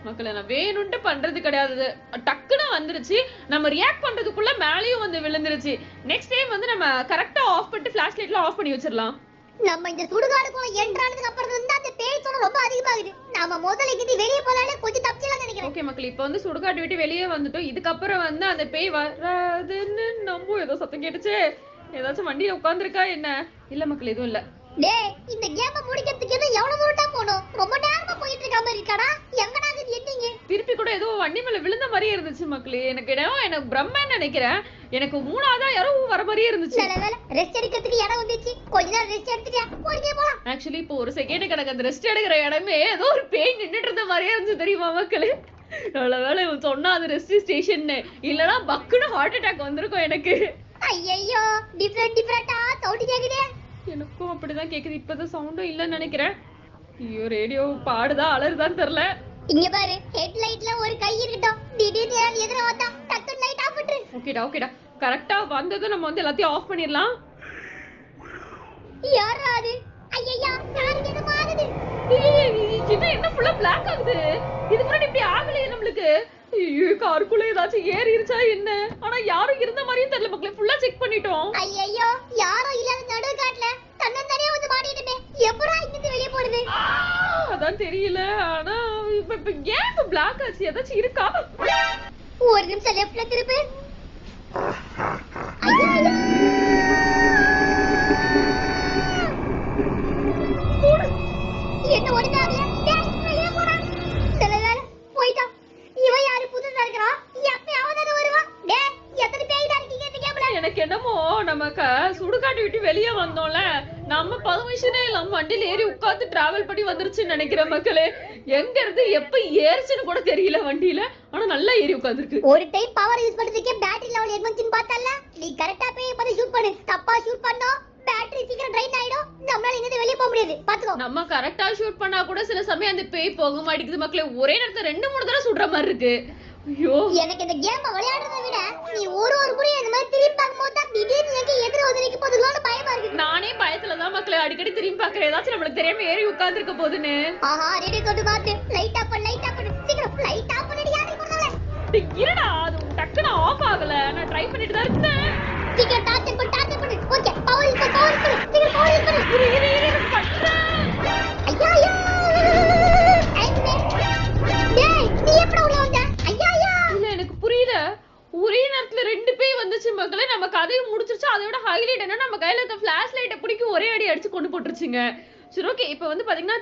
மக்களே நான் வேணும்ட்டு பண்றது கிடையாது, டக்குன்னு வந்துருச்சு. நம்ம ரியாக்ட் பண்றதுக்குள்ள மேலேயும் வந்து விழுந்துருச்சு. நெக்ஸ்ட் டைம் வந்து நம்ம கரெக்டா ஆஃப் பண்ணிட்டு ஃபிளாஷ் லைட்லாம் ஆஃப் பண்ணி வச்சிரலாம். நம்ம இந்த சுடுகாடுக்குள்ள என்ட்ரானதுக்கு அப்புறம் வந்து அந்த பேய் தொல்லை ரொம்ப அதிகமாகுது. நாம முதல்ல இங்க வெளிய போனாலே கொஞ்சம் தப்பிச்சலாம் நினைக்கிறேன். ஓகே மக்களே, இப்போ வந்து சுடுகாட்டு விட்டு வெளியே வந்துட்டோம். இதுக்கப்புறம் வந்து அந்த பேய் வராதுன்னு நம்ம ஏதோ சத்தம் கேட்டுச்சு. ஏதாச்சும் வண்டியில உட்கார்ந்துருக்கா என்ன? இல்ல மக்களே, எதுவும் இல்ல. டேய், இந்த கேம் முடிக்கிறதுக்கு என்ன எவ்வளவு தூரட்டா போணும்? ரொம்ப நேரமா போயிட்டு இருக்க மாதிரி இருக்கடா. எங்கடா இது என்னங்க? திருப்பி கூட ஏதோ வண்டி மேல விழுந்த மாதிரியே இருந்துச்சு மக்களே. எனக்கு பிரம்மன்னு நினைக்கிறேன். எனக்கு மூணாவதா யாரோ வர மாதிரியே இருந்துச்சு. ரெஸ்ட் எடுக்கிறதுக்கு இடம் வந்துச்சு. கொஞ்ச நேரம் ரெஸ்ட் எடுத்துட்டு போறீங்க போலாம். ஆக்சுவலி இப்போ ஒரு செகண்ட் கிடக்கு அந்த ரெஸ்ட் எடுக்கிற இடமே ஏதோ ஒரு பேய் நின்னுட்டு இருந்த மாதிரியே இருந்துச்சு தெரியுமா மக்களே. நல்ல வேலை இவன் சொன்னா அது ரெஸ்ட் ஸ்டேஷன், இல்லனா பக்குன்னு ஹார்ட் அட்டாக் வந்திருக்கும் எனக்கு. ஐயோ, டிஃபரண்டா சவுண்ட் கேக்குதே. எனக்கும் அப்படிதான் கேக்குது. இப்பதான் சவுண்டும் இல்லன்னு நினைக்கிறேன். ஐயோ, ரேடியோ பாடுதா அலறுதான்னு தெரியல. இங்க பாரு, ஹெட் லைட்ல ஒரு கை இருக்கட்டும். திடீர்னு யாராவது எதிர வந்தா டக்கு லைட் ஆஃப் பண்ணிரு. ஓகேடா கரெக்டா வந்ததும் நம்ம வந்து எல்லாத்தையும் ஆஃப் பண்ணிடலாம். யாரா அது? ஐயையா, யாருக்கு இது மாறுது? இது என்ன ஃபுல்லா பிளாக் ஆகுது? இது முன்னாடி இப்படி ஆகலையே நம்மளுக்கு. ஐயோ, காருக்குள்ள ஏதாச்சும் ஏறிருச்சா என்ன? ஆனா யாரும் இருந்த மாதிரியும் தெரியல மக்களே. ஃபுல்லா செக் பண்ணிட்டோம். ஐயையோ, யாரும் இல்லாத நடு காட்டுல தன்னந்தனியா வந்து மாட்டிட்டே. எப்படா இங்க வெளிய போறது? அதான் தெரியல. ஆனா இப்ப ஏன் பிளாக் ஆச்சு? ஏதாச்சும் இருக்கா? ஒரு நிமிஷம் லெஃப்ட்ல திருப்பு. ஐயோ, என்ன ஓடுதாங்க? டேய், வெளிய போடா. தெரியல, போய்டா. இவன் யாரு புதுசா இருக்கறா? எப்பயாவது வருவா. டேய், எத்தனை பேய்டா இருக்கீங்க இந்த கேம்ல? எனக்கு என்னமோ நமக்கு சுடுகாட்டு விட்டு வெளியே வந்தோம்ல, நம்ம பர்மிஷனே இல்லாம வண்டியில ஏறி உட்கார்ந்து டிராவல் பண்ணி வந்துருச்சுன்னு நினைக்கிற மக்களே. எங்க இருந்து எப்ப ஏறிச்சுன்னு கூட தெரியல வண்டியில. ஆனா நல்லா ஏறி உட்கார்ந்துருக்கு. ஒரு டைம் பவர் யூஸ் பண்றதுக்கே பேட்டரி லெவல் எங்கன்னு பார்த்தல. நீ கரெக்ட்டா போய் பண்ணி ஷூட் பண்ணு. தப்பா ஷூட் பண்ணா பேட்டரி சீக்கிரம் ட்ரைன் ஆயிடும். நம்மளால இங்க வெளிய போக முடியாது. பாத்துக்கோ. நம்ம கரெக்ட்டா ஷூட் பண்ணா கூட சில சமயம் அந்த பேய் போக மாட்டேங்குது மக்களே. ஒரே நேரத்துல 2-3 தடவை சுடுற மாதிரி இருக்கு. ஐயோ, எனக்கு இந்த கேம் விளையாடுறதை விட நீ ஒரு முறையும் இந்த மாதிரி திரும்பி பார்க்கும்போது தான் திடீர்னு எங்க எதிர வந்து நிக்க போதுங்களோட பயமா இருக்கு. நானே பயத்துல தான் மக்களே அடிக்கடி திரும்பி பாக்குறேன். ஏதாச்சும் நம்மளுக்கு தெரியாம ஏறி உட்கார்ந்து இருக்க போதுன்னு. ஆஹா, ரெடி கொண்டு மாத்து. லைட் ஆஃப் பண்ணு. சீக்கிரம் லைட் ஆஃப் பண்ணிடு. யாரை போறதல? இருடா, அது டக்குன்னு ஆஃப் ஆகல. நான் ட்ரை பண்ணிட்டு தான் இருக்கேன். சீக்கிரம் டார்ச் பண்ணு. ஓகே, பவர் யூஸ் பண்ணு. சீக்கிரம் பவர் யூஸ் பண்ணு. இரு பண்றேன். ஐயா. டேய், நீ எப்படி உள்ள வந்த? ஐயா. இல்ல, எனக்கு புரியல. ஒரே நேரத்துல 2 பேய் வந்துச்சு மக்களே. நம்ம கதையை முடிச்சிருச்சு. அதோட ஹைலைட் என்ன, நம்ம கையில இருக்க ஃபிளாஷ் லைட்டை பிடிக்கும் ஒரே அடி அடிச்சு கொண்டு போட்டுருச்சுங்க. சரி, ஓகே. இப்போ வந்து பாத்தீங்கன்னா